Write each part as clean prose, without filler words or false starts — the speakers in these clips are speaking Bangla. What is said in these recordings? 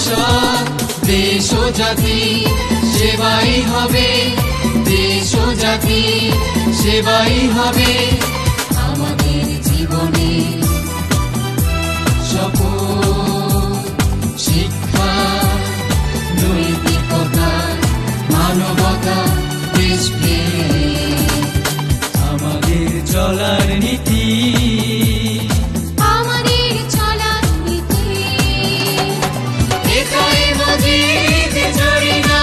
ভবিষ্যৎ দেশ ও জাতি সেবাই হবে, দেশ ও জাতি সেবাই হবে আমাদের জীবনে শপথ। শিক্ষা, নৈতিকতা, মানবতা, দেশপ্রেম আমাদের চলার নীতি, আমাদের চলার নীতি। এটাই মজিদ জরিনা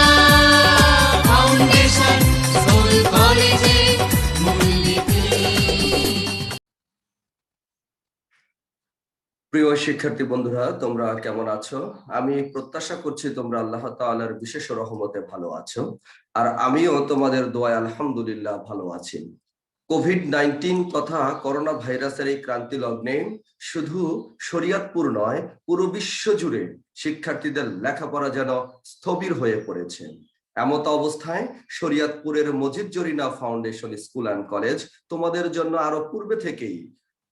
ফাউন্ডেশন স্কুল কলেজের মূলনীতি। প্রিয় শিক্ষার্থী বন্ধুরা, তোমরা কেমন আছো? আমি প্রত্যাশা করছি তোমরা আল্লাহ তাআলার বিশেষ রহমতে ভালো আছো, আর আমিও তোমাদের দোয়ায় আলহামদুলিল্লাহ ভালো আছি। কোভিড-19 তথা করোনা ভাইরাসের এই ক্রান্তি লগ্নে শুধু শরীয়তপুর নয়, পুরো বিশ্ব জুড়ে শিক্ষার্থীদের লেখাপড়া যেন স্থবির হয়ে পড়েছে। এমত অবস্থায় শরীয়তপুরের Majid Jarina foundation school and college তোমাদের জন্য আরো পূর্বে থেকেই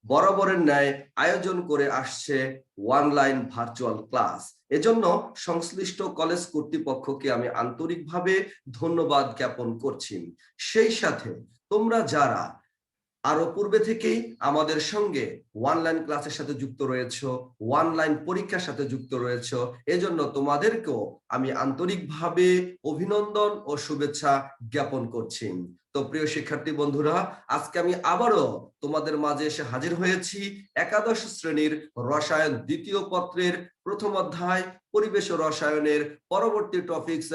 বরাবরের ন্যায় আয়োজন করে আসছে অনলাইন ভার্চুয়াল ক্লাস। এজন্য সংশ্লিষ্ট কলেজ কর্তৃপক্ষকে আমি আন্তরিকভাবে ধন্যবাদ জ্ঞাপন করছি। সেই সাথে তোমরা যারা আরো পূর্বে থেকেই আমাদের সঙ্গে অনলাইন ক্লাসের সাথে যুক্ত রয়েছো, অনলাইন পরীক্ষার সাথে যুক্ত রয়েছো, এজন্য তোমাদেরকেও আমি আন্তরিকভাবে অভিনন্দন ও শুভেচ্ছা জ্ঞাপন করছি। তো প্রিয় শিক্ষার্থী বন্ধুরা, আজকে আমি আবারও তোমাদের মাঝে এসে হাজির হয়েছি একাদশ শ্রেণীর রসায়ন দ্বিতীয় পত্রের প্রথম অধ্যায় পরিবেশ ও রসায়নের পরবর্তী টপিকস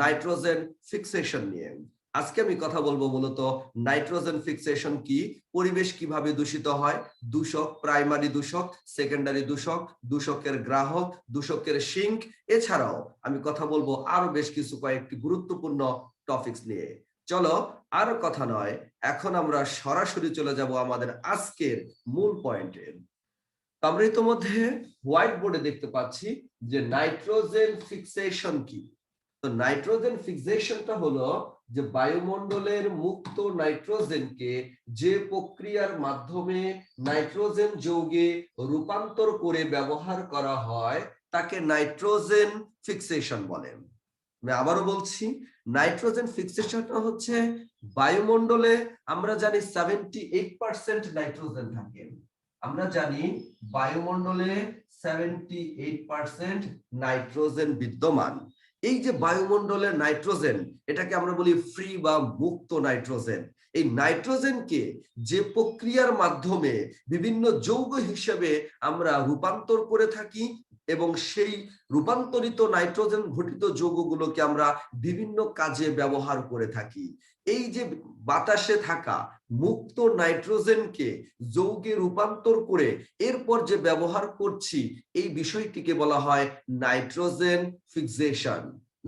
নাইট্রোজেন ফিক্সেশন নিয়ে। আজকে আমি কথা বলবো মূলত নাইট্রোজেন ফিক্সেশন কি, পরিবেশ কিভাবে দূষিত হয়, দূষক, প্রাইমারি দূষক, সেকেন্ডারি দূষক, দূষকের গ্রাহক, দূষকের সিঙ্ক, এছাড়াও আমি কথা বলবো আরো বেশ কিছু কয়েকটি গুরুত্বপূর্ণ টপিকস নিয়ে। চলো আর কথা নয়, এখন আমরা সরাসরি চলে যাব আমাদের আজকের মূল পয়েন্টে। আমরা ইতিমধ্যে হোয়াইট বোর্ডে দেখতে পাচ্ছি যে নাইট্রোজেন ফিক্সেশন কি। তো নাইট্রোজেন ফিক্সেশনটা হলো যে বায়ুমণ্ডলের মুক্ত নাইট্রোজেনকে যে প্রক্রিয়ার মাধ্যমে নাইট্রোজেন যৌগে রূপান্তর করে ব্যবহার করা হয় তাকে নাইট্রোজেন ফিক্সেশন বলে। আমি আবারও বলছি, নাইট্রোজেন ফিক্সেশনটা হচ্ছে বায়ুমণ্ডলে আমরা জানি 78% নাইট্রোজেন থাকে। আমরা জানি বায়ুমণ্ডলে 78% নাইট্রোজেন বিদ্যমান। এই যে বায়ুমণ্ডলের নাইট্রোজেন, এটাকে আমরা বলি ফ্রি বা মুক্ত নাইট্রোজেন। এই নাইট্রোজেনকে যে প্রক্রিয়ার মাধ্যমে বিভিন্ন যৌগ হিসেবে আমরা রূপান্তর করে থাকি এবং সেই রূপান্তরিত নাইট্রোজেন ঘটিত যৌগগুলোকে আমরা বিভিন্ন কাজে ব্যবহার করে থাকি। এই যে বাতাসে থাকা মুক্ত নাইট্রোজেনকে যৌগে রূপান্তর করে এরপর যে ব্যবহার করছি, এই বিষয়টিকে বলা হয় নাইট্রোজেন ফিক্সেশন।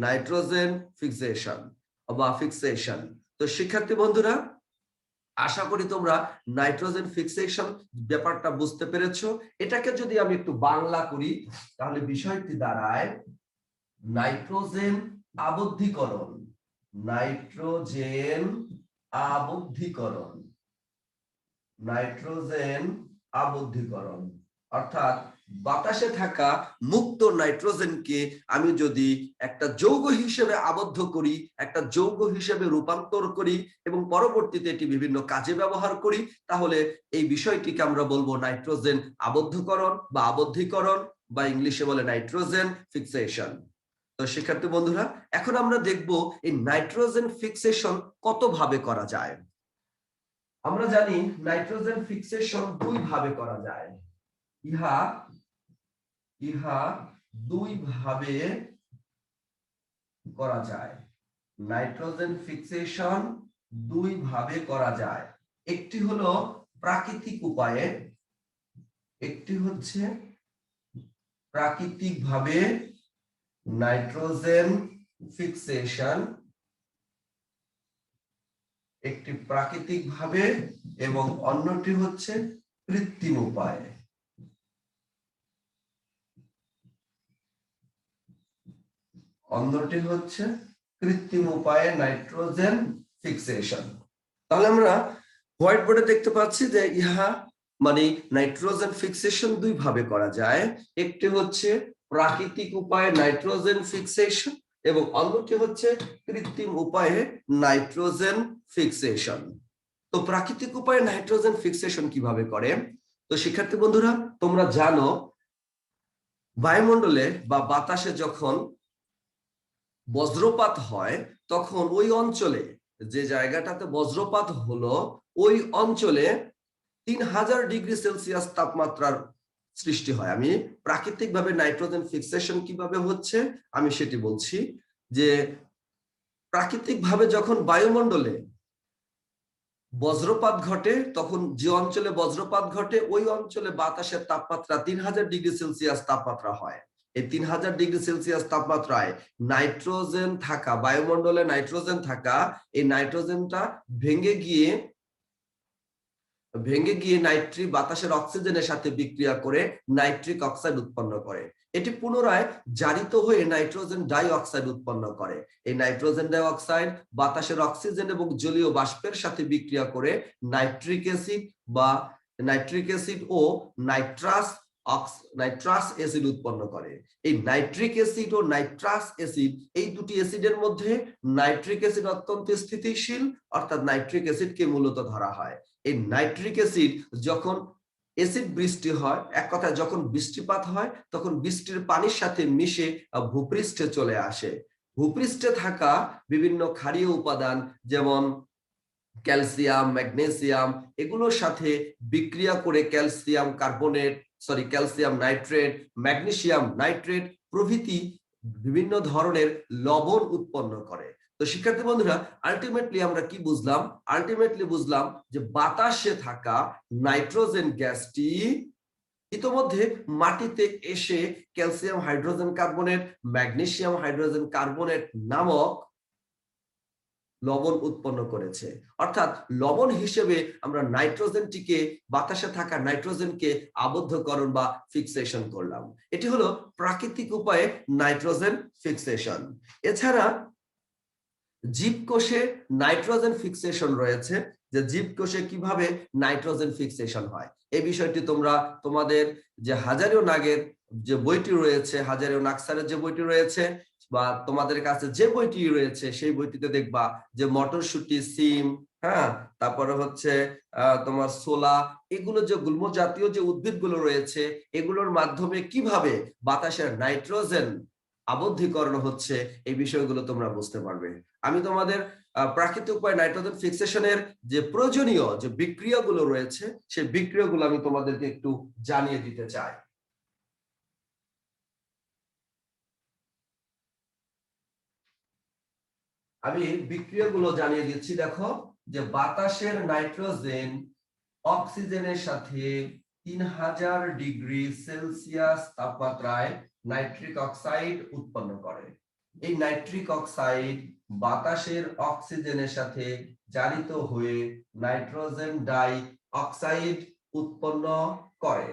নাইট্রোজেন ফিক্সেশন বা ফিক্সেশন। তো শিক্ষার্থী বন্ধুরা, আশা করি তোমরা নাইট্রোজেন ফিক্সেশন ব্যাপারটা বুঝতে পেরেছো। এটাকে যদি আমি একটু বাংলা করি তাহলে বিষয়টি দাঁড়ায় নাইট্রোজেন আবদ্ধীকরণ। নাইট্রোজেন আবদ্ধীকরণ, নাইট্রোজেন আবদ্ধীকরণ অর্থাৎ বাতাসে থাকা মুক্ত নাইট্রোজেনকে আমি যদি একটা যৌগ হিসেবে আবদ্ধ করি, একটা যৌগ হিসেবে রূপান্তর করি এবং পরবর্তীতে এটি বিভিন্ন কাজে ব্যবহার করি, তাহলে এই বিষয়টিকে আমরা বলবো নাইট্রোজেন আবদ্ধকরণ বা আবদ্ধীকরণ, বা ইংলিশে বলে নাইট্রোজেন ফিক্সেশন। তো শিক্ষার্থী বন্ধুরা, এখন আমরা দেখব এই নাইট্রোজেন ফিক্সেশন কত ভাবে করা যায়। আমরা জানি নাইট্রোজেন ফিক্সেশন দুই ভাবে করা যায়। ইহা দুই ভাবে করা যায়। নাইট্রোজেন ফিক্সেশন দুই ভাবে করা যায়। একটি হলো প্রাকৃতিক উপায়ে, একটি হচ্ছে প্রাকৃতিক ভাবে নাইট্রোজেন ফিক্সেশন, একটি প্রাকৃতিক ভাবে এবং অন্যটি হচ্ছে কৃত্রিম উপায়ে। অন্যটি হচ্ছে কৃত্রিম উপায়ে নাইট্রোজেন ফিক্সেশন। তাহলে আমরা হোয়াইট বোর্ডে দেখতে পাচ্ছি যে ইহা মানে নাইট্রোজেন ফিক্সেশন দুই ভাবে করা যায়। একটি হচ্ছে প্রাকৃতিক উপায়ে নাইট্রোজেন ফিক্সেশন এবং অন্যটি হচ্ছে কৃত্রিম উপায়ে নাইট্রোজেন ফিক্সেশন। তো প্রাকৃতিক উপায়ে নাইট্রোজেন ফিক্সেশন কিভাবে করে? তো শিক্ষার্থী বন্ধুরা, তোমরা জানো বায়ুমণ্ডলে বা বাতাসে যখন বজ্রপাত হয় তখন ওই অঞ্চলে, যে জায়গাটাতে বজ্রপাত হলো ওই অঞ্চলে 3000 ডিগ্রি সেলসিয়াস তাপমাত্রার সৃষ্টি হয়। আমি প্রাকৃতিকভাবে নাইট্রোজেন ফিক্সেশন কিভাবে হচ্ছে আমি সেটি বলছি। যে প্রাকৃতিকভাবে যখন বায়ুমণ্ডলে বজ্রপাত ঘটে তখন যে অঞ্চলে বজ্রপাত ঘটে ওই অঞ্চলে বাতাসের তাপমাত্রা 3000 ডিগ্রি সেলসিয়াস তাপমাত্রা হয়। এই 3000 ডিগ্রি সেলসিয়াস তাপমাত্রায় নাইট্রোজেন থাকা, বায়ুমণ্ডলে নাইট্রোজেন থাকা, এই নাইট্রোজেনটা ভেঙে গিয়ে নাইট্রিক বাতাসের অক্সিজেনের সাথে বিক্রিয়া করে নাইট্রিক অক্সাইড উৎপন্ন করে। এটি পুনরায় জারিত হয়ে নাইট্রোজেন ডাই অক্সাইড উৎপন্ন করে। এই নাইট্রোজেন ডাই অক্সাইড বাতাসের অক্সিজেন এবং জলীয় বাষ্পের সাথে বিক্রিয়া করে নাইট্রিক অ্যাসিড ও নাইট্রাস অ্যাসিড উৎপন্ন করে। এই নাইট্রিক অ্যাসিড ও নাইট্রাস অ্যাসিড, এই দুটি অ্যাসিডের মধ্যে নাইট্রিক অ্যাসিড অত্যন্ত স্থিতিশীল, অর্থাৎ নাইট্রিক অ্যাসিডকে মূলত ধরা হয়। এই নাইট্রিক অ্যাসিড যখন অ্যাসিড বৃষ্টি হয়, এক কথায় যখন বৃষ্টিপাত হয় তখন বৃষ্টির পানির সাথে মিশে ভূপৃষ্ঠে চলে আসে। ভূপৃষ্ঠে থাকা বিভিন্ন ক্ষারীয় উপাদান যেমন ক্যালসিয়াম, ম্যাগনেসিয়াম, এগুলোর সাথে বিক্রিয়া করে ক্যালসিয়াম নাইট্রেট, ম্যাগনেসিয়াম নাইট্রেট প্রভৃতি বিভিন্ন ধরনের লবণ উৎপন্ন করে। তো শিক্ষার্থী বন্ধুরা, আলটিমেটলি আমরা কি বুঝলাম? আলটিমেটলি বুঝলাম যে বাতাসে থাকা নাইট্রোজেন গ্যাসটি ইতোমধ্যে মাটিতে এসে calcium hydrogen carbonate, magnesium hydrogen carbonate নামক লবণ উৎপন্ন করেছে। অর্থাৎ লবণ হিসেবে আমরা নাইট্রোজেনটিকে, বাতাসে থাকা নাইট্রোজেনকে আবদ্ধকরণ বা ফিক্সেশন করলাম। এটি হলো প্রাকৃতিক উপায়ে নাইট্রোজেন ফিক্সেশন। এছাড়া জীবকোষে নাইট্রোজেন ফিক্সেশন রয়েছে, যে জীবকোষে কিভাবে নাইট্রোজেন ফিক্সেশন হয়। এই বিষয়টি তোমরা তোমাদের যে হাজারীয় নাগের যে বইটি রয়েছে, হাজারীয় নাগ স্যারের যে বইটি রয়েছে বা তোমাদের কাছে যে বইটি রয়েছে সেই বইটিতে দেখবা যে মটরশুঁটি, সিম, হ্যাঁ, তারপরে হচ্ছে তোমার ছোলা, এগুলো যে গুল্ম জাতীয় যে উদ্ভিদগুলো রয়েছে এগুলোর মাধ্যমে কিভাবে বাতাসের নাইট্রোজেন আবদ্ধীকরণ হচ্ছে এই বিষয়গুলো তোমরা বুঝতে পারবে। আমি তোমাদের প্রাকৃতিক উপায়ে নাইট্রোজেন ফিক্সেশনের যে প্রয়োজনীয় যে বিক্রিয়াগুলো রয়েছে সেই বিক্রিয়াগুলো আমি তোমাদেরকে একটু জানিয়ে দিতে চাই। আমি বিক্রিয়াগুলো জানিয়ে দিচ্ছি। দেখো যে বাতাসের নাইট্রোজেন অক্সিজেনের সাথে 3000 ডিগ্রি সেলসিয়াস তাপমাত্রায় নাইট্রিক অক্সাইড উৎপন্ন করে। এই নাইট্রিক অক্সাইড বাতাসের অক্সিজেনের সাথে জারিত হয়ে নাইট্রোজেন ডাই অক্সাইড উৎপন্ন করে।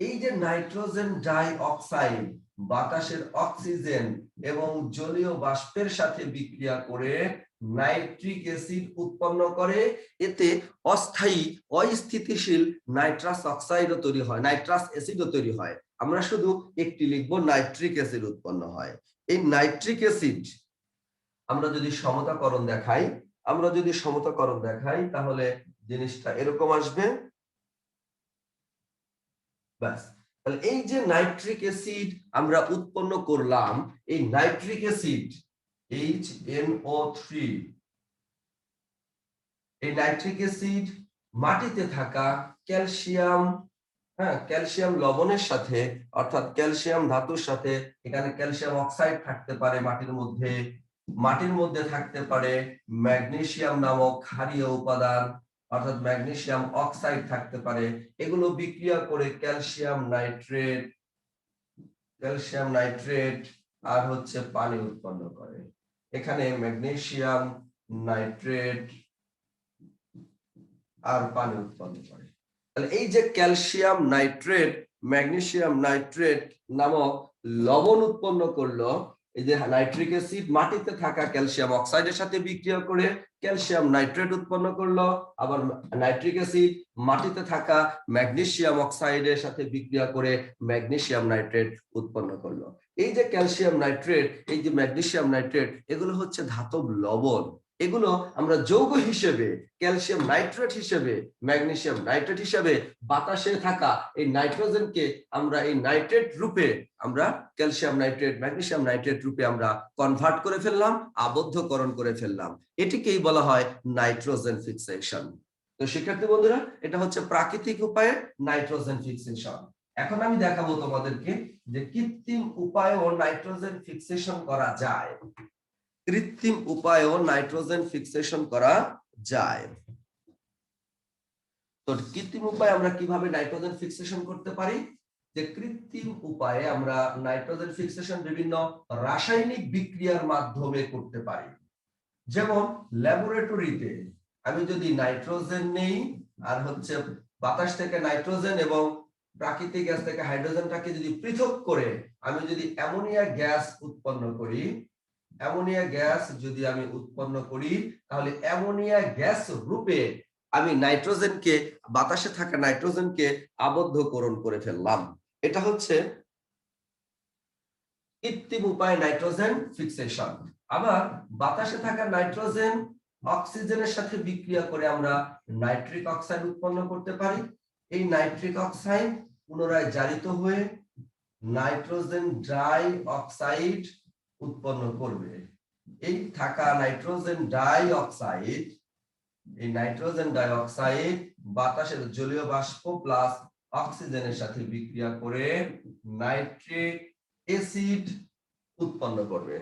এই যে নাইট্রোজেন ডাই অক্সাইড বাতাসের অক্সিজেন এবং জলীয় বাষ্পের সাথে বিক্রিয়া করে নাইট্রিক অ্যাসিড উৎপন্ন করে। এতে অস্থায়ী, অস্থিতিশীল নাইট্রাস অক্সাইডও তৈরি হয়, নাইট্রাস অ্যাসিডও তৈরি হয়। আমরা শুধু একটি লিখবো, নাইট্রিক অ্যাসিড উৎপন্ন হয়। এই নাইট্রিক অ্যাসিড আমরা যদি সমতাকরণ দেখাই তাহলে জিনিসটা এরকম আসবে। ব্যাস, তাহলে এই যে নাইট্রিক অ্যাসিড আমরা উৎপন্ন করলাম, এই নাইট্রিক অ্যাসিড HNO3, এই নাইট্রিক অ্যাসিড মাটিতে থাকা ক্যালসিয়াম, ক্যালসিয়াম লবণের সাথে, অর্থাৎ ক্যালসিয়াম ধাতুর সাথে, এখানে ক্যালসিয়াম অক্সাইড থাকতে পারে মাটির মধ্যে থাকতে পারে ম্যাগনেসিয়াম নামক ক্ষারীয় উপাদান, অর্থাৎ ম্যাগনেসিয়াম অক্সাইড থাকতে পারে। এগুলো বিক্রিয়া করে ক্যালসিয়াম নাইট্রেট আর হচ্ছে পানি উৎপন্ন করে। এখানে ম্যাগনেসিয়াম নাইট্রেট আর পানি উৎপন্ন করে। তাহলে এই যে ক্যালসিয়াম নাইট্রেট, ম্যাগনেসিয়াম নাইট্রেট নামক লবণ উৎপন্ন করলো, এই যে নাইট্রিক অ্যাসিড মাটিতে থাকা ক্যালসিয়াম অক্সাইডের সাথে বিক্রিয়া করে ক্যালসিয়াম নাইট্রেট উৎপন্ন করলো, আবার নাইট্রিক অ্যাসিড মাটিতে থাকা ম্যাগনেসিয়াম অক্সাইডের সাথে বিক্রিয়া করে ম্যাগনেসিয়াম নাইট্রেট উৎপন্ন করলো। এই যে ক্যালসিয়াম নাইট্রেট, এই যে ম্যাগনেসিয়াম নাইট্রেট, এগুলো হচ্ছে ধাতব লবণ। এগুলো আমরা যৌগ হিসেবে, ক্যালসিয়াম নাইট্রেট হিসেবে, ম্যাগনেসিয়াম নাইট্রেট হিসেবে বাতাসে থাকা এই নাইট্রোজেনকে আমরা এই নাইট্রেট রূপে, আমরা ক্যালসিয়াম নাইট্রেট, ম্যাগনেসিয়াম নাইট্রেট রূপে আমরা কনভার্ট করে ফেললাম, আবদ্ধকরণ করে ফেললাম। এটিকেই বলা হয় নাইট্রোজেন ফিক্সেশন। তো শিক্ষার্থী বন্ধুরা, এটা হচ্ছে প্রাকৃতিক উপায়ে নাইট্রোজেন ফিক্সেশন। এখন আমি দেখাবো তোমাদেরকে যে কৃত্রিম উপায়েও নাইট্রোজেন ফিক্সেশন করা যায়। কৃত্রিম উপায়েও নাইট্রোজেন ফিক্সেশন করা যায়। তো কৃত্রিম উপায়ে আমরা কিভাবে নাইট্রোজেন ফিক্সেশন করতে পারি? যে কৃত্রিম উপায়ে আমরা নাইট্রোজেন ফিক্সেশন বিভিন্ন রাসায়নিক বিক্রিয়ার মাধ্যমে করতে পারি। যেমন ল্যাবরেটরিতে আমি যদি নাইট্রোজেন নেই, আর হচ্ছে বাতাস থেকে নাইট্রোজেন এবং প্রাকৃতিক গ্যাস থেকে হাইড্রোজেনটাকে যদি পৃথক করে আমি যদি অ্যামোনিয়া গ্যাস উৎপন্ন করি, অ্যামোনিয়া গ্যাস যদি আমি উৎপন্ন করি, তাহলে অ্যামোনিয়া গ্যাস রূপে আমি নাইট্রোজেনকে, বাতাসে থাকা নাইট্রোজেনকে আবদ্ধকরণ করে ফেললাম। এটা হচ্ছে কৃত্রিম উপায়ে নাইট্রোজেন ফিক্সেশন। আবার বাতাসে থাকা নাইট্রোজেন অক্সিজেনের সাথে বিক্রিয়া করে আমরা নাইট্রিক অক্সাইড উৎপন্ন করতে পারি। এই নাইট্রিক অক্সাইড পুনরায় জারিত হয়ে নাইট্রোজেন ডাই অক্সাইড উৎপন্ন করবে। এই থাকা নাইট্রোজেন ডাই অক্সাইড, এই নাইট্রোজেন ডাই অক্সাইড বাতাসের জলীয় বাষ্প প্লাস অক্সিজেনের সাথে বিক্রিয়া করে নাইট্রিক অ্যাসিড উৎপন্ন করবে,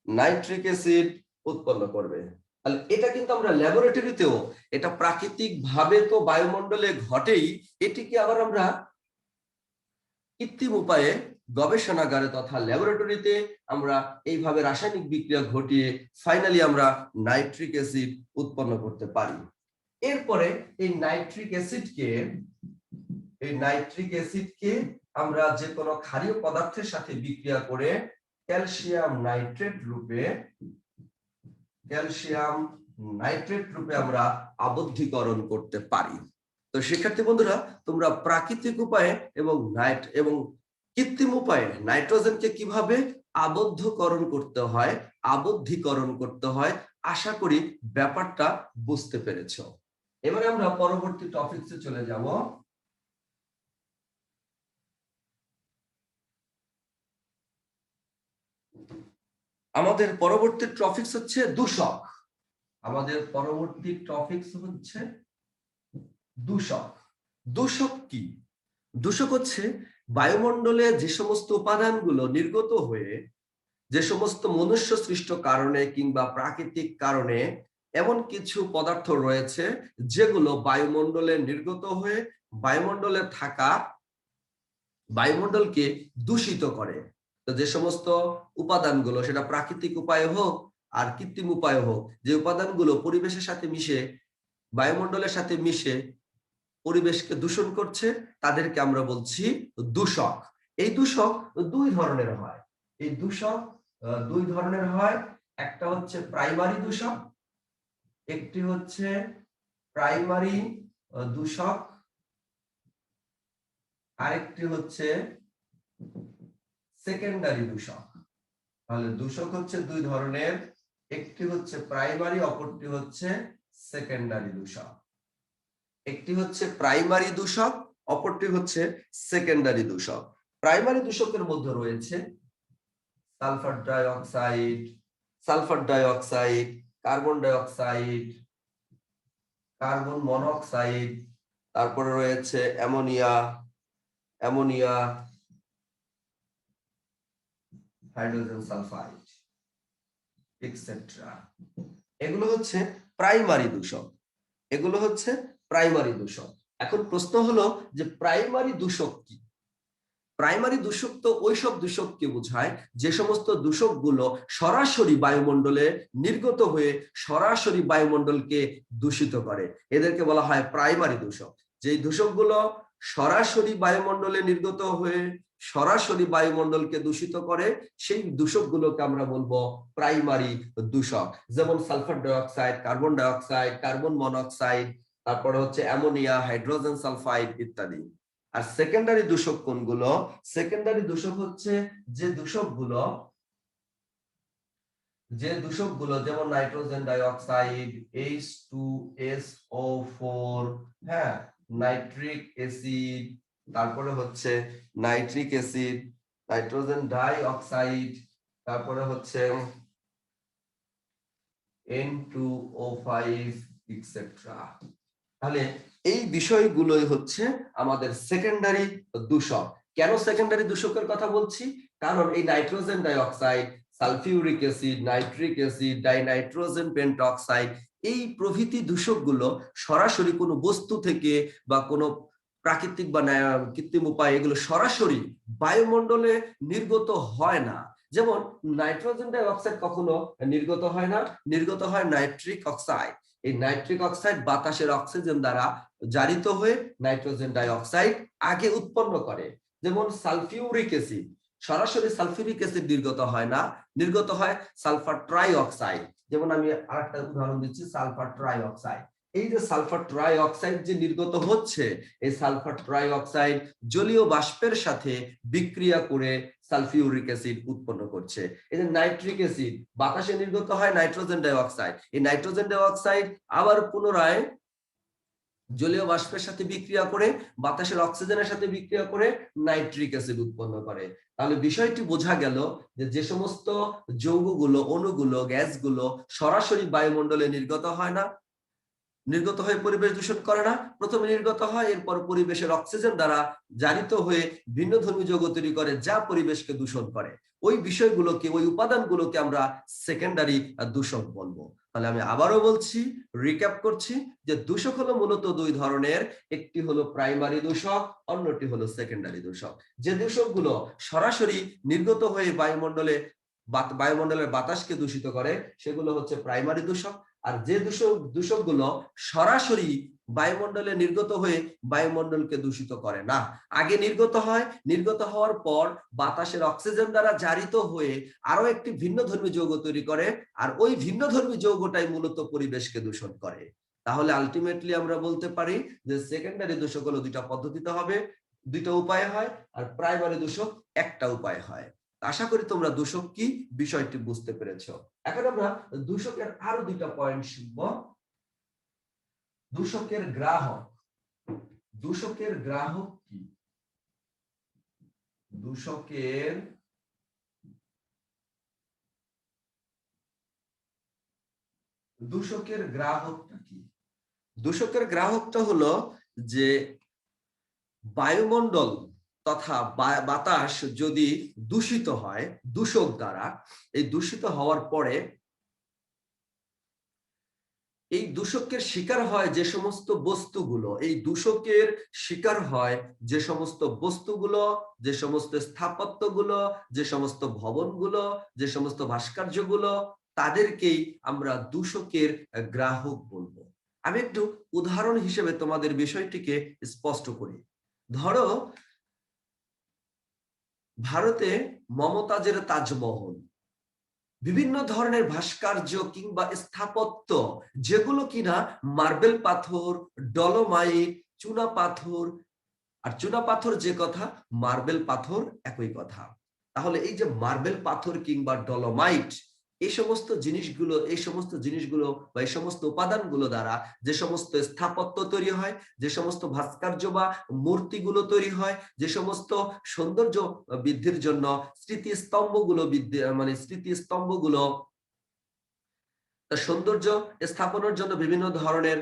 নাইট্রিক অ্যাসিড উৎপন্ন করবে। তাহলে এটা কিন্তু আমরা ল্যাবরেটরিতেও, এটা প্রাকৃতিক ভাবে তো বায়ুমণ্ডলে ঘটেই, এটিকে আবার আমরা কৃত্রিম উপায়ে গবেষণাগারে তথা ল্যাবরেটরিতে আমরা এইভাবে রাসায়নিক বিক্রিয়া ঘটিয়ে ফাইনালি আমরা নাইট্রিক অ্যাসিড উৎপন্ন করতে পারি। এরপরে এই নাইট্রিক অ্যাসিডকে আমরা যে কোনো ক্ষারীয় পদার্থের সাথে বিক্রিয়া করে ক্যালসিয়াম নাইট্রেট রূপে আমরা আবদ্ধীকরণ করতে পারি। তো শিক্ষার্থী বন্ধুরা, তোমরা প্রাকৃতিক উপায়ে এবং কৃত্রিম উপায়ে নাইট্রোজেনকে কিভাবে আবদ্ধকরণ করতে হয়, আবদ্ধীকরণ করতে হয়, আশা করি ব্যাপারটা বুঝতে পেরেছো। এবারে আমরা পরবর্তী টপিকসে চলে যাব। আমাদের পরবর্তী টপিকস হচ্ছে দূষক। আমাদের পরবর্তী টপিকস হচ্ছে দূষক। দূষক কি? দূষক হচ্ছে বায়ুমণ্ডলে যে সমস্ত উপাদানগুলো নির্গত হয়ে, যে সমস্ত মনুষ্য সৃষ্ট কারণে কিংবা প্রাকৃতিক কারণে এমন কিছু পদার্থ রয়েছে যেগুলো বায়ুমণ্ডলে নির্গত হয়ে বায়ুমণ্ডলে থাকা, বায়ুমণ্ডলকে দূষিত করে। তো যে সমস্ত উপাদানগুলো, সেটা প্রাকৃতিক উপায়ে হোক আর কৃত্রিম উপায়ে হোক, যে উপাদানগুলো পরিবেশের সাথে মিশে, বায়ুমণ্ডলের সাথে মিশে পরিবেশকে দূষণ করছে, তাদেরকে আমরা বলছি দূষক। এই দূষক দুই ধরনের হয়। এই দূষক দুই ধরনের হয়। একটা হচ্ছে প্রাইমারি দূষক, একটি হচ্ছে প্রাইমারি দূষক, আরেকটি হচ্ছে সেকেন্ডারি দূষক। তাহলে দূষক হচ্ছে দুই ধরনের, একটি হচ্ছে প্রাইমারি, অপরটি হচ্ছে সেকেন্ডারি দূষক। একটি হচ্ছে প্রাইমারি দূষক, অপরটি হচ্ছে সেকেন্ডারি দূষক। প্রাইমারি দূষকের মধ্যে রয়েছে sulphur dioxide, carbon dioxide, carbon monoxide, তারপরে রয়েছে অ্যামোনিয়া, হাইড্রোজেন সালফাইড, এটসেট্রা। এগুলো হচ্ছে প্রাইমারি দূষক, এগুলো হচ্ছে প্রাইমারি দূষক। এখন প্রশ্ন হলো যে প্রাইমারি দূষক কি? প্রাইমারি দূষক তো ওইসব দূষককে বোঝায় যে সমস্ত দূষকগুলো সরাসরি বায়ুমণ্ডলে নির্গত হয়ে সরাসরি বায়ুমণ্ডলকে দূষিত করে, এদেরকে বলা হয় প্রাইমারি দূষক। যেই দূষকগুলো সরাসরি বায়ুমণ্ডলে নির্গত হয়ে সরাসরি বায়ুমণ্ডলকে দূষিত করে সেই দূষকগুলোকে আমরা বলবো প্রাইমারি দূষক, যেমন sulphur dioxide, carbon dioxide, carbon monoxide, তারপরে হচ্ছে অ্যামোনিয়া, হাইড্রোজেন সালফাইড ইত্যাদি। আর সেকেন্ডারি দূষক কোনগুলো? সেকেন্ডারি দূষক হচ্ছে যে দূষকগুলো যেমন নাইট্রোজেন ডাইঅক্সাইড, H2SO4, হ্যাঁ, নাইট্রিক অ্যাসিড, তারপরে হচ্ছে নাইট্রিক অ্যাসিড, নাইট্রোজেন ডাইঅক্সাইড, তারপরে হচ্ছে N2O5 ইত্যাদি। তাহলে এই বিষয়গুলোই হচ্ছে আমাদের সেকেন্ডারি দূষক। কেন সেকেন্ডারি দূষকের কথা বলছি? কারণ এই nitrogen dioxide, sulphuric acid, nitric acid, dinitrogen pentoxide, এই প্রভৃতি দূষকগুলো সরাসরি কোনো বস্তু থেকে বা কোনো প্রাকৃতিক বা কৃত্রিম উপায়ে এগুলো সরাসরি বায়ুমণ্ডলে নির্গত হয় না। যেমন নাইট্রোজেন ডাইঅক্সাইড কখনো নির্গত হয় না, নির্গত হয় নাইট্রিক অক্সাইড। এই নাইট্রিক অক্সাইড বাতাসের অক্সিজেন দ্বারা জারিত হয়ে নাইট্রোজেন ডাইঅক্সাইড আগে উৎপন্ন করে। যেমন সালফিউরিক অ্যাসিড, সরাসরি সালফিউরিক অ্যাসিড নির্গত হয় না, নির্গত হয় সালফার ট্রাই অক্সাইড। যেমন আমি আরেকটা উদাহরণ দিচ্ছি, সালফার ট্রাই অক্সাইড। এই যে সালফার ট্রাই অক্সাইড যে নির্গত হচ্ছে, এই সালফার ট্রাই অক্সাইড জলীয় বাষ্পের সাথে বিক্রিয়া করে সালফিউরিক অ্যাসিড উৎপন্ন করছে। এই যে নাইট্রিক অ্যাসিড, বাতাসে নির্গত হয় নাইট্রোজেন ডাইঅক্সাইড, এই নাইট্রোজেন ডাইঅক্সাইড আবার পুনরায় জলীয় বাষ্পের সাথে বিক্রিয়া করে বাতাসের অক্সিজেনের সাথে বিক্রিয়া করে নাইট্রিক অ্যাসিড উৎপন্ন করে। তাহলে বিষয়টি বোঝা গেল যে যে সমস্ত যৌগগুলো, অণুগুলো, গ্যাসগুলো সরাসরি বায়ুমণ্ডলে নির্গত হয় না, নির্গত হয়ে পরিবেশ দূষণ করে না, প্রথমে নির্গত হয়, এরপর পরিবেশের অক্সিজেন দ্বারা জারিত হয়ে ভিন্নধর্মী যৌগ তৈরি করে যা পরিবেশকে দূষণ করে। ওই বিষয়গুলোকে, ওই উপাদানগুলোকে আমরা সেকেন্ডারি দূষক বলবো। তাহলে আমি আবারও বলছি, রিক্যাপ করছি যে দূষক হলো মূলত দুই ধরনের, একটি হলো প্রাইমারি দূষক, অন্যটি হলো সেকেন্ডারি দূষক। যে দূষকগুলো সরাসরি নির্গত হয়ে বায়ুমণ্ডলের বাতাসকে দূষিত করে সেগুলো হচ্ছে প্রাইমারি দূষক। আর যে দূষকগুলো সরাসরি বায়ুমণ্ডলে নির্গত হয়ে বায়ুমণ্ডলকে দূষিত করে না, আগে নির্গত হয়, নির্গত হওয়ার পর বাতাসের অক্সিজেন দ্বারা জারিত হয়ে আরো একটি ভিন্নধর্মী যৌগ তৈরি করে, আর ওই ভিন্নধর্মী যৌগটাই মূলত পরিবেশকে দূষণ করে। তাহলে আলটিমেটলি আমরা বলতে পারি যে সেকেন্ডারি দূষক হলো দুইটা পদ্ধতিতে হবে, দুইটা উপায় হয়, আর প্রাইমারি দূষক একটা উপায় হয়। আশা করি তোমরা দূষক কি বিষয়টি বুঝতে পেরেছো। এখন আমরা দূষকের আরো দুইটা পয়েন্ট শিখব। দূষকের গ্রাহক। দূষকের গ্রাহক কি? দূষকের গ্রাহকটা কি? দূষকের গ্রাহকটা হলো যে বায়ুমণ্ডল তথা বাতাস যদি দূষিত হয় দূষক দ্বারা, এই দূষিত হওয়ার পরে এই দূষকের শিকার হয় যে সমস্ত বস্তুগুলো, এই দূষকের শিকার হয় যে সমস্ত বস্তুগুলো, যে সমস্ত স্থাপত্যগুলো, যে সমস্ত ভবনগুলো, যে সমস্ত ভাস্কর্যগুলো, তাদেরকেই আমরা দূষকের গ্রাহক বলবো। আমি একটু উদাহরণ হিসেবে তোমাদের বিষয়টিকে স্পষ্ট করি। ধরো ভারতে মমতাজের তাজমহল, বিভিন্ন ধরনের ভাস্কর্য কিংবা স্থাপত্য যেগুলো কিনা মার্বেল পাথর, ডলোমাইট, চুনা পাথর, আর চুনা পাথর যে কথা, মার্বেল পাথর একই কথা। তাহলে এই যে মার্বেল পাথর কিংবা ডলোমাইট, এই সমস্ত জিনিসগুলো বা এই সমস্ত উপাদানগুলো দ্বারা যে সমস্ত স্থাপত্য তৈরি হয়, যে সমস্ত ভাস্কর্য বা মূর্তিগুলো তৈরি হয়, যে সমস্ত সৌন্দর্য বৃদ্ধির জন্য স্মৃতিস্তম্ভগুলো সৌন্দর্য স্থাপনের জন্য বিভিন্ন ধরনের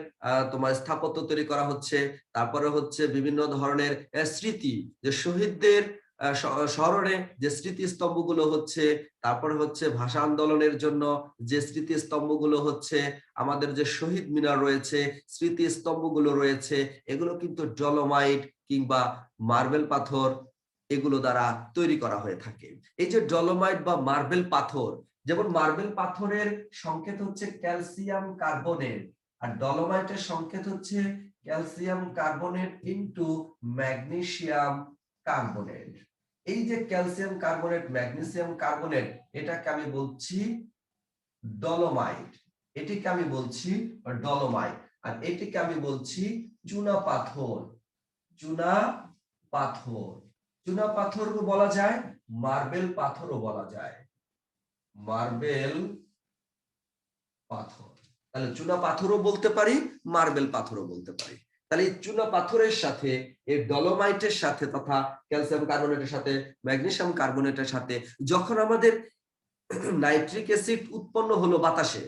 তোমার স্থাপত্য তৈরি করা হচ্ছে। তারপরে হচ্ছে বিভিন্ন ধরনের স্মৃতি, যে শহীদদের স্মরণে যে স্মৃতিস্তম্ভগুলো হচ্ছে, তারপরে হচ্ছে ভাষা আন্দোলনের জন্য যে স্মৃতিস্তম্ভগুলো হচ্ছে, আমাদের যে শহীদ মিনার রয়েছে, স্মৃতিস্তম্ভগুলো রয়েছে, এগুলো কিন্তু ডলোমাইট কিংবা মার্বেল পাথর এগুলো দ্বারা তৈরি করা হয়ে থাকে। এই যে ডলোমাইট বা মার্বেল পাথর, যেমন মার্বেল পাথরের সংকেত হচ্ছে ক্যালসিয়াম কার্বনেট, আর ডলোমাইটের সংকেত হচ্ছে calcium carbonate into magnesium carbonate. এই যে ক্যালসিয়াম কার্বনেট, ম্যাগনেসিয়াম কার্বনেট, এটাকে আমি বলছি ডলোমাইট। এটিকে আমি বলছি ডলোমাইট, আর এটিকে আমি বলছি চুনা পাথর। চুনা পাথর, চুনা পাথরও বলা যায়, মার্বেল পাথরও বলা যায়, মার্বেল পাথর। তাহলে চুনা পাথরও বলতে পারি, মার্বেল পাথরও বলতে পারি। তাহলে এই চুনা পাথরের সাথে, এই ডলোমাইটের সাথে তথা ক্যালসিয়াম কার্বনেটের সাথে, ম্যাগনেসিয়াম কার্বনেটের সাথে যখন আমাদের নাইট্রিক অ্যাসিড উৎপন্ন হলো বাতাসে,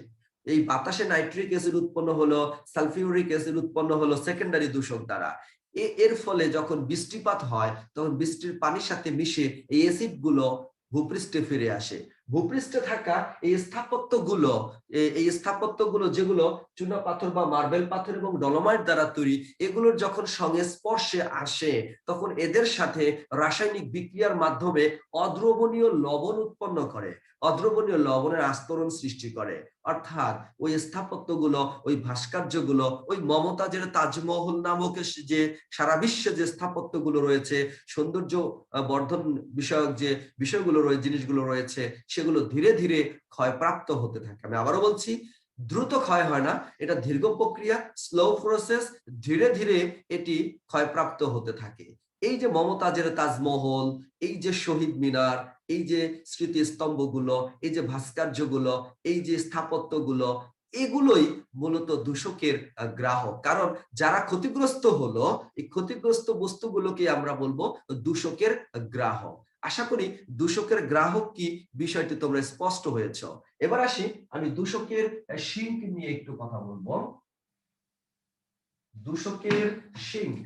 এই বাতাসে নাইট্রিক অ্যাসিড উৎপন্ন হলো, সালফিউরিক অ্যাসিড উৎপন্ন হলো সেকেন্ডারি দূষক দ্বারা। এর ফলে যখন বৃষ্টিপাত হয় তখন বৃষ্টির পানির সাথে মিশে এই অ্যাসিড গুলো ভূপৃষ্ঠে ফিরে আসে। ভূপৃষ্ঠে থাকা এই স্থাপত্যগুলো যেগুলো চুনা পাথর বা মার্বেল পাথর এবং ডলোমাইট দ্বারা তৈরি, এগুলোর যখন সংস্পর্শে আসে তখন এদের সাথে রাসায়নিক বিক্রিয়ার মাধ্যমে অদ্রবণীয় লবণ উৎপন্ন করে, অদ্রবণীয় লবণের আস্তরণ সৃষ্টি করে। অর্থাৎ ওই স্থাপত্যগুলো, ওই ভাস্কর্যগুলো, ওই মমতাজের তাজমহল নামক যে সারা বিশ্বে যে স্থাপত্যগুলো রয়েছে, সৌন্দর্য বর্ধন বিষয়ক যে বিষয়গুলো রয়েছে, জিনিসগুলো রয়েছে, সেগুলো ধীরে ধীরে ক্ষয়প্রাপ্ত হতে থাকে। আমি আবারও বলছি, দ্রুত ক্ষয় হয় না, এটা দীর্ঘ প্রক্রিয়া, স্লো প্রসেস, ধীরে ধীরে এটি ক্ষয়প্রাপ্ত হতে থাকে। এই যে মমতাজের তাজমহল, এই যে শহীদ মিনার, এই যে স্মৃতিস্তম্ভগুলো, এই যে ভাস্কর্যগুলো, এই যে স্থাপত্যগুলো, এগুলোই মূলত দূষকের গ্রাহক। কারণ যারা ক্ষতিগ্রস্ত হলো, এই ক্ষতিগ্রস্ত বস্তুগুলোকে আমরা বলবো দূষকের গ্রাহক। আশা করি দূষকের গ্রাহক কি বিষয়টি তোমরা স্পষ্ট হয়েছে। এবার আসি, আমি দূষকের সিঙ্ক নিয়ে একটু কথা বলবো। দূষকের সিঙ্ক,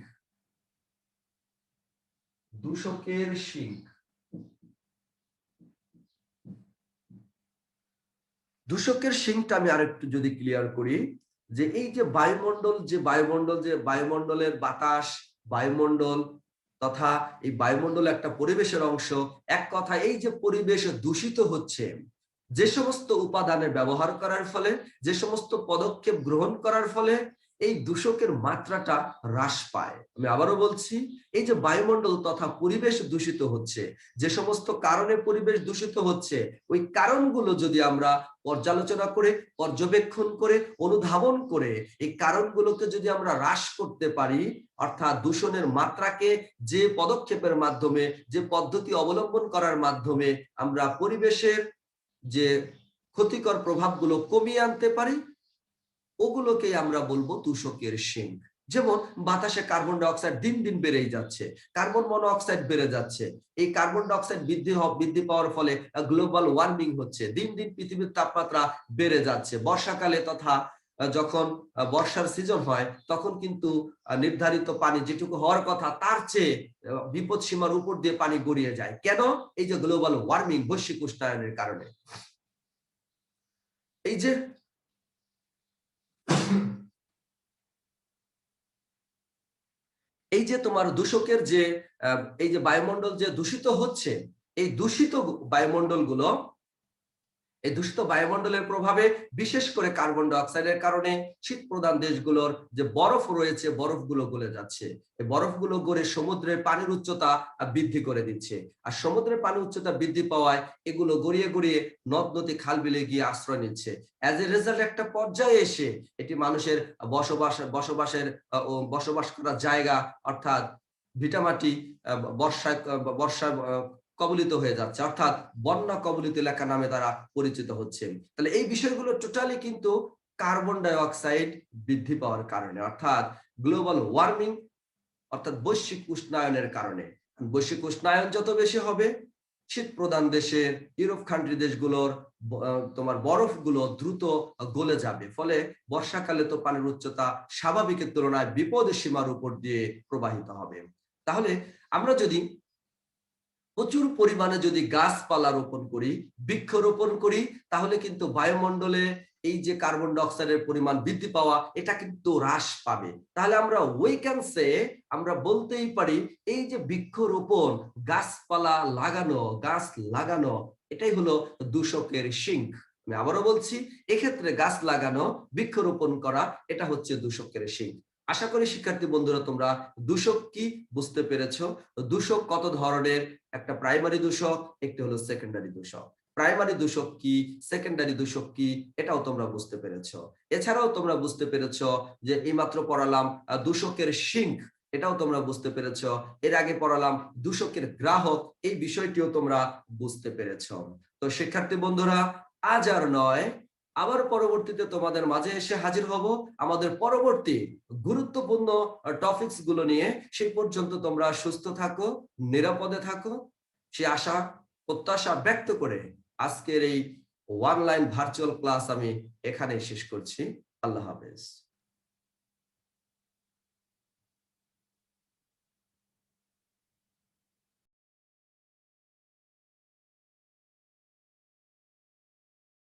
দূষকের সিঙ্ক। দূষকের সিঙ্কটা আমি আরেকটু যদি ক্লিয়ার করি, যে এই যে বায়ুমণ্ডলের বাতাস, বায়ুমণ্ডল তথা এই বায়ুমণ্ডল একটা পরিবেশের অংশ। এক কথা, এই যে পরিবেশ দূষিত হচ্ছে, যে সমস্ত উপাদানের ব্যবহার করার ফলে, যে সমস্ত পদক্ষেপ গ্রহণ করার ফলে এই দূষকের মাত্রাটা হ্রাস পায়। আমি আবারও বলছি, এই যে বায়ুমণ্ডল তথা পরিবেশ দূষিত হচ্ছে, যে সমস্ত কারণে পরিবেশ দূষিত হচ্ছে, ওই কারণগুলো যদি আমরা পর্যালোচনা করে, পর্যবেক্ষণ করে, অনুধাবন করে এই কারণগুলোকে যদি আমরা হ্রাস করতে পারি, অর্থাৎ দূষণের মাত্রাকে যে পদক্ষেপের মাধ্যমে, যে পদ্ধতি অবলম্বন করার মাধ্যমে আমরা পরিবেশের যে ক্ষতিকর প্রভাবগুলো কমিয়ে আনতে পারি, ওগুলোকে আমরা বলবো দূষকের সিঙ্ক। যেমন বাতাসে কার্বন ডাই অক্সাইড দিন দিন বেড়েই যাচ্ছে, কার্বন মনোঅক্সাইড বেড়ে যাচ্ছে। এই কার্বন ডাই অক্সাইড বৃদ্ধি পাওয়ার ফলে গ্লোবাল ওয়ার্মিং হচ্ছে, দিন দিন পৃথিবীর তাপমাত্রা বেড়ে যাচ্ছে। বর্ষাকালে তথা যখন বর্ষার সিজন হয় তখন কিন্তু নির্ধারিত পানি যেটুকু হওয়ার কথা তার চেয়ে বিপদ সীমার উপর দিয়ে পানি গড়িয়ে যায়। কেন? এই যে গ্লোবাল ওয়ার্মিং, বৈশ্বিক উষ্ণায়নের কারণে। এই যে তোমার দূষকের যে এই যে বায়ুমণ্ডল যে দূষিত হচ্ছে, এই দূষিত বায়ুমণ্ডলগুলো, এই দূষিত বায়ুমণ্ডলের প্রভাবে বিশেষ করে কার্বন ডাই অক্সাইডের কারণে শীত প্রধান দেশগুলোর যে বরফ রয়েছে, বরফগুলো গলে যাচ্ছে। এই বরফগুলো গড়ে সমুদ্রের পানির উচ্চতা বৃদ্ধি করে দিচ্ছে। আর সমুদ্রের পানির উচ্চতা বৃদ্ধি পাওয়ায় এগুলো গড়িয়ে গড়িয়ে নদ নদী খাল বিলে গিয়ে আশ্রয় নিচ্ছে। অ্যাজ এ রেজাল্ট একটা পর্যায়ে এসে এটি মানুষের বসবাস করার জায়গা, অর্থাৎ ভিটামাটি বর্ষা কবলিত হয়ে যাচ্ছে, অর্থাৎ বন্যা কবলিত এলাকা নামে তারা পরিচিত হচ্ছে। তাহলে এই বিষয়গুলো টোটালি কিন্তু কার্বন ডাই অক্সাইড বৃদ্ধি পাওয়ার কারণে, অর্থাৎ গ্লোবাল ওয়ার্মিং, অর্থাৎ বৈশ্বিক উষ্ণায়নের কারণে। বৈশ্বিক উষ্ণায়ন যত বেশি হবে, শীত প্রধান দেশের ইউরোপ কান্ট্রি দেশগুলোর তোমার বরফগুলো দ্রুত গলে যাবে। ফলে বর্ষাকালে তো পানির উচ্চতা স্বাভাবিকের তুলনায় বিপদ সীমার উপর দিয়ে প্রবাহিত হবে। তাহলে আমরা যদি প্রচুর পরিমাণে যদি গাছপালা রোপণ করি, বৃক্ষরোপণ করি, তাহলে কিন্তু বায়ুমণ্ডলে এই যে কার্বন ডাই অক্সাইডের পরিমাণ বৃদ্ধি পাওয়া, এটা কিন্তু হ্রাস পাবে। তাহলে আমরা বলতেই পারি, এই যে বৃক্ষরোপণ, গাছপালা লাগানো, গাছ লাগানো, এটাই হলো দূষকের সিঙ্ক। আমি আবারও বলছি, এক্ষেত্রে গাছ লাগানো, বৃক্ষরোপণ করা, এটা হচ্ছে দূষকের সিঙ্ক। আশা করি শিক্ষার্থী বন্ধুরা তোমরা দূষক কি বুঝতে পেরেছো। দূষক কত ধরনের, একটা প্রাইমারি দূষক, একটি হলো সেকেন্ডারি দূষক। প্রাইমারি দূষক কি, সেকেন্ডারি দূষক কি, এটাও তোমরা বুঝতে পেরেছো। এছাড়াও তোমরা বুঝতে পেরেছো যে এইমাত্র পড়ালাম দূষকের সিঙ্ক, এটাও তোমরা বুঝতে পেরেছো। এর আগে পড়ালাম দূষকের গ্রাহক, এই বিষয়টিও তোমরা বুঝতে পেরেছো। তো শিক্ষার্থী বন্ধুরা, আজ আর নয়, আবার পরবর্তীতে তোমাদের মাঝে এসে হাজির হব আমাদের পরবর্তী গুরুত্বপূর্ণ টপিকস গুলো নিয়ে। সেই পর্যন্ত তোমরা সুস্থ থাকো, নিরাপদে থাকো, সে আশা প্রত্যাশা ব্যক্ত করে আজকের এই অনলাইন ভার্চুয়াল ক্লাস আমি এখানে শেষ করছি। আল্লাহ হাফেজ।